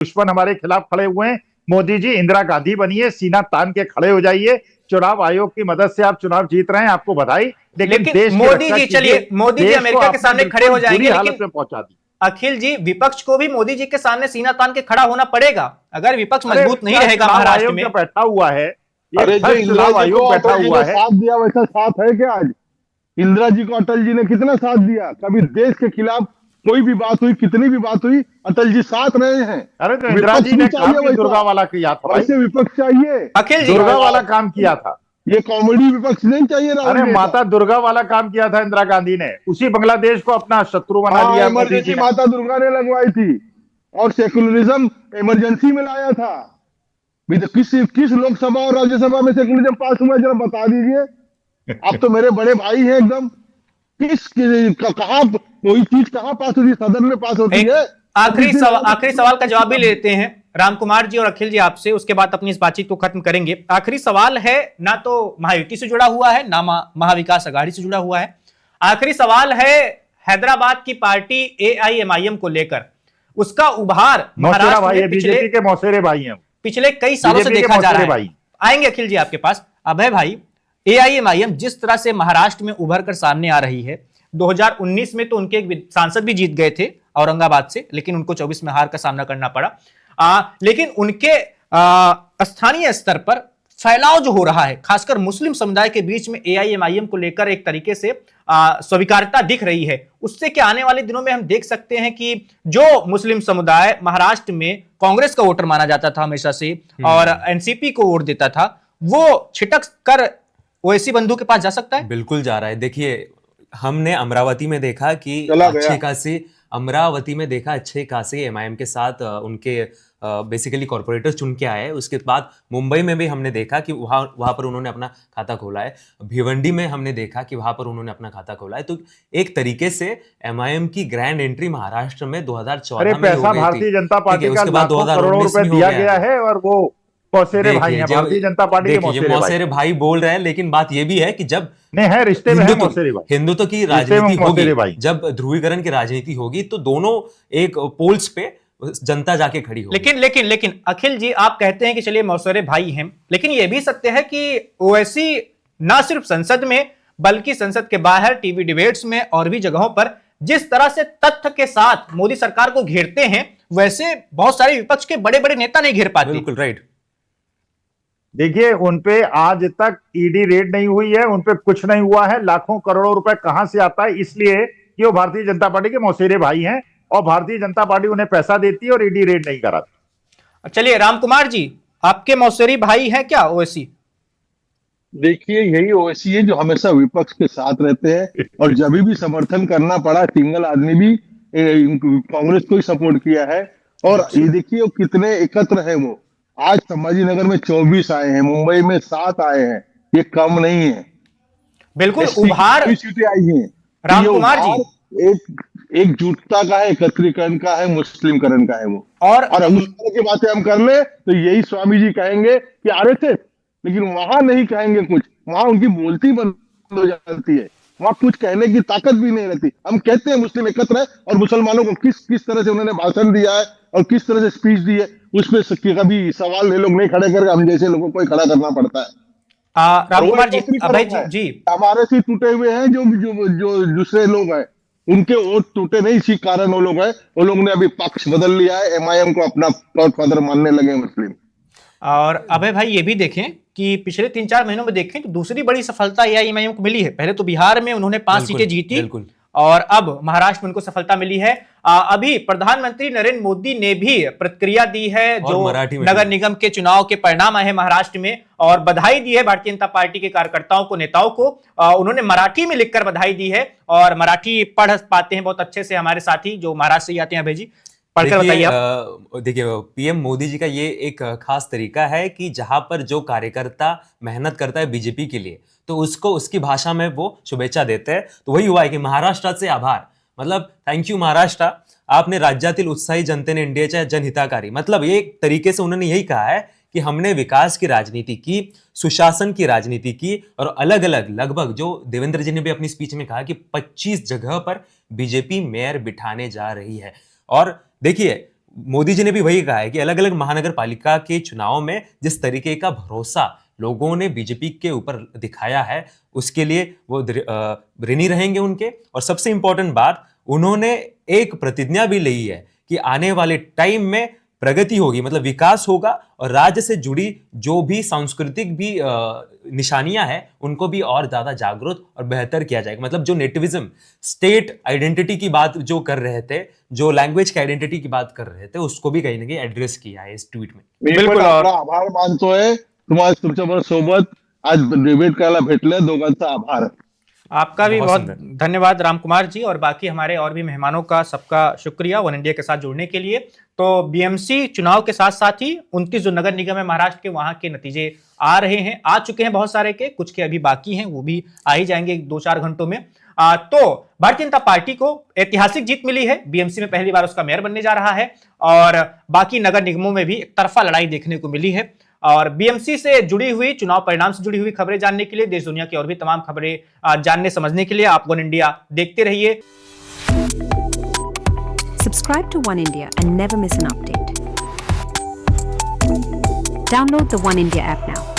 दुश्मन हमारे खिलाफ खड़े हुए हैं। मोदी जी इंदिरा गांधी बनिए, सीना तान के खड़े हो जाइए। चुनाव आयोग की मदद से आप चुनाव जीत रहे हैं, आपको बधाई, लेकिन लेकिन देश की मोदी रक्षा जी, कीजिए। चलिए मोदी जी देश को अमेरिका के आपने सामने खड़े बिल्कुल हो बुरी जाएंगे, हालत लेकिन में पहुंचा दी। अखिल जी, विपक्ष को भी मोदी जी के सामने सीना तान के खड़ा होना पड़ेगा। अगर विपक्ष अरे मजबूत नहीं क्या रहेगा चुनाव महाराष्ट्र आयोग जो में। बैठा हुआ है, ये अरे जो भ्रष्ट इंदिरा चुनाव जी को आयोग बैठा अटल जी हुआ ने है। साथ दिया वैसा साथ है क्या आज? इंदिरा जी को अटल जी ने कितना साथ दिया? कभी देश के खिलाफ कोई भी बात हुई, कितनी भी बात हुई, अटल जी साथ रहे हैं। अरे तो इंदिरा विपक्ष जी भी ने काम चाहिए भी वैसा, दुर्गा वाला किया था भाई, वैसे विपक्ष चाहिए। अखिल जी, दुर्गा वाला काम किया था। ये कॉमेडी विपक्ष नहीं चाहिए राहुल अरे जी का। माता दुर्गा वाला काम किया था इंदिरा गांधी ने, उसी बांग्लादेश को अपना शत्रु बना हाँ, लिया मोदी जी इमरजेंसी ने। माता दुर्गा ने लगवाई थी और सेकुलरिज्म इमरजेंसी में लाया था भी। तो किस लोकसभा और राज्यसभा में सेकुलरिज्म पास हुआ, जरा बता दीजिए। आप तो मेरे बड़े भाई हैं एकदम। कहाँ कोई चीज कहाँ पास होती है? सदन में पास होती एक है। आखिरी सवाल का जवाब भी लेते हैं राम कुमार जी और अखिल जी आपसे, उसके बाद अपनी इस बातचीत को खत्म करेंगे। आखिरी सवाल है, ना तो महायुति से जुड़ा हुआ है, ना महाविकास अघाड़ी से जुड़ा हुआ है। आखिरी सवाल है हैदराबाद की पार्टी एआईएमआईएम को लेकर, उसका उभार मौसेरा महाराष्ट्र भाई है, में बीजेपी के मौसेरे भाई हैं। पिछले कई सालों से बीजेपी के देखा जा रहा मौसेरे है। भाई। आएंगे अखिल जी आपके पास। अभय भाई, एआईएमआईएम जिस तरह से महाराष्ट्र में उभर कर सामने आ रही है, 2019 में तो उनके एक सांसद भी जीत गए थे औरंगाबाद से, लेकिन उनको 24 में हार का सामना करना पड़ा। लेकिन उनके स्थानीय स्तर पर फैलाव जो हो रहा है, खासकर मुस्लिम समुदाय के बीच में एआईएमआईएम को लेकर एक तरीके से स्वीकार्यता दिख रही है। उससे कि आने वाले दिनों में हम देख सकते हैं कि जो मुस्लिम समुदाय महाराष्ट्र में कांग्रेस का वोटर माना जाता था हमेशा से और एनसीपी को वोट देता था, वो छिटक कर ओवैसी बंधु के पास जा सकता है। बिल्कुल जा रहा है। देखिए, हमने अमरावती में देखा कि अच्छे खासे एमआईएम के साथ उनके बेसिकली कॉर्पोरेटर्स चुन के आए हैं। उसके बाद मुंबई में भी हमने देखा कि वहां पर उन्होंने अपना खाता खोला है। भिवंडी में हमने देखा कि वहां पर उन्होंने अपना खाता खोला है। तो एक तरीके से एमआईएम की ग्रैंड एंट्री महाराष्ट्र में 2014 में हो गई थी। भारतीय जनता पार्टी का उसके बाद लाखों करोड़ों रुपए दिया गया है और वो मौसेरे भाई हैं, भारतीय जनता पार्टी के मौसेरे भाई बोल रहे हैं। लेकिन बात यह भी है कि जब नहीं है, रिश्ते में है मौसेरे भाई, हिंदुत्व की राजनीति होगी, जब ध्रुवीकरण की राजनीति होगी, तो दोनों एक पोल्स पे जनता जाके खड़ी हो। लेकिन अखिल जी, आप कहते हैं कि चलिए मौसेरे भाई हैं, लेकिन यह भी सत्य है कि ओवैसी ना सिर्फ संसद में बल्कि संसद के बाहर टीवी डिबेट्स में और भी जगहों पर जिस तरह से तथ्य के साथ मोदी सरकार को घेरते हैं, वैसे बहुत सारे विपक्ष के बड़े बड़े नेता नहीं घेर पाते। बिल्कुल राइट। देखिए, उनपे आज तक ईडी रेड नहीं हुई है, उनपे कुछ नहीं हुआ है। लाखों करोड़ों रुपए कहां से आता है? इसलिए कि वो भारतीय जनता पार्टी के मौसेरे भाई हैं और भारतीय जनता पार्टी उन्हें पैसा देती है और ईडी रेड नहीं कराती। चलिए राम कुमार जी, आपके मौसेरी भाई हैं क्या ओवैसी? देखिए, यही ओवैसी है जो हमेशा विपक्ष के साथ रहते हैं और जब भी समर्थन करना पड़ा, सिंगल आदमी भी कांग्रेस को ही सपोर्ट किया है। और ये देखिए वो कितने एकत्र है। वो आज संभाजीनगर में 24 आए हैं, मुंबई में 7 आए हैं, ये कम नहीं है। बिल्कुल उभार सीटें आई हैं। राम कुमार जी, एकजुटता का है, एकत्रीकरण का है, मुस्लिमकरण का है वो। और उस तरह की बातें हम कर ले तो यही स्वामी जी कहेंगे कि आ रहे थे, लेकिन वहां नहीं कहेंगे कुछ। वहां उनकी बोलती बंद हो जाती है, वहां कुछ कहने की ताकत भी नहीं रहती। हम कहते हैं मुस्लिम एकत्र है, और मुसलमानों को किस तरह से उन्होंने भाषण दिया है और किस तरह से स्पीच दी है, उस पर कभी सवाल ये लोग नहीं खड़े करके हम जैसे लोगों को खड़ा करना पड़ता है। राम कुमार जी, अभय जी, हमारे से टूटे हुए हैं जो दूसरे लोग हैं, उनके वोट टूटे नहीं, इसी कारण वो लोग हैं। वो लोग ने अभी पक्ष बदल लिया है, एमआईएम को अपना गॉडफादर मानने लगे मुस्लिम। और अभय भाई ये भी देखें कि पिछले 3-4 महीनों में देखें तो दूसरी बड़ी सफलता एआईएमआईएम को मिली है। पहले तो बिहार में उन्होंने 5 सीटें जीती और अब महाराष्ट्र में उनको सफलता मिली है। अभी प्रधानमंत्री नरेंद्र मोदी ने भी प्रतिक्रिया दी है जो नगर निगम के चुनाव के परिणाम आए हैं महाराष्ट्र में, और बधाई दी है भारतीय जनता पार्टी के कार्यकर्ताओं को, नेताओं को। उन्होंने मराठी में लिखकर बधाई दी है, और मराठी पढ़ पाते हैं बहुत अच्छे से हमारे साथी जो महाराष्ट्र से आते हैं। अभय जी, पढ़कर बताइए आप। देखिए, पीएम मोदी जी का ये एक खास तरीका है कि जहां पर जो कार्यकर्ता मेहनत करता है बीजेपी के लिए, तो उसको उसकी भाषा में वो शुभेच्छा देते हैं। तो वही हुआ है कि महाराष्ट्राचे आभार, मतलब थैंक यू महाराष्ट्र, आपने राज्यातील उत्साही जनतेने इंडियाच्या जनहिताकारी, मतलब एक तरीके से उन्होंने यही कहा है कि हमने विकास की राजनीति की, सुशासन की राजनीति की, और अलग अलग लगभग जो देवेंद्र जी ने भी अपनी स्पीच में कहा कि 25 जगह पर बीजेपी मेयर बिठाने जा रही है। और देखिए, मोदी जी ने भी वही कहा है कि अलग अलग महानगर पालिका के चुनाव में जिस तरीके का भरोसा लोगों ने बीजेपी के ऊपर दिखाया है उसके लिए वो ऋणी रहेंगे उनके। और सबसे इंपॉर्टेंट बात, उन्होंने एक प्रतिज्ञा भी ली है कि आने वाले टाइम में प्रगति होगी, मतलब विकास होगा, और राज्य से जुड़ी जो भी सांस्कृतिक भी निशानियां हैं उनको भी और ज्यादा जागरूक और बेहतर किया जाएगा। मतलब जो नेटिविज्म, स्टेट आइडेंटिटी की बात जो कर रहे थे, जो लैंग्वेज की आइडेंटिटी की बात कर रहे थे, उसको भी कहीं ना कहीं एड्रेस किया है इस ट्वीट में। बिल्कुल, और आभार मानतोय तुमच्या सोबत आज डिबेट करायला भेटले, दोघांचा आभार। आपका भी बहुत धन्यवाद रामकुमार जी, और बाकी हमारे और भी मेहमानों का सबका शुक्रिया वन इंडिया के साथ जुड़ने के लिए। तो बीएमसी चुनाव के साथ साथ ही 29 जो नगर निगम है महाराष्ट्र के, वहां के नतीजे आ रहे हैं, आ चुके हैं बहुत सारे के, कुछ के अभी बाकी हैं, वो भी आ ही जाएंगे 2-4 घंटों में। तो भारतीय जनता पार्टी को ऐतिहासिक जीत मिली है, बीएमसी में पहली बार उसका मेयर बनने जा रहा है, और बाकी नगर निगमों में भी एक तरफा लड़ाई देखने को मिली है। और बीएमसी से जुड़ी हुई, चुनाव परिणाम से जुड़ी हुई खबरें जानने के लिए, देश दुनिया की और भी तमाम खबरें जानने समझने के लिए आप वन इंडिया देखते रहिए। Subscribe to One India and never miss an update. Download the One India app now.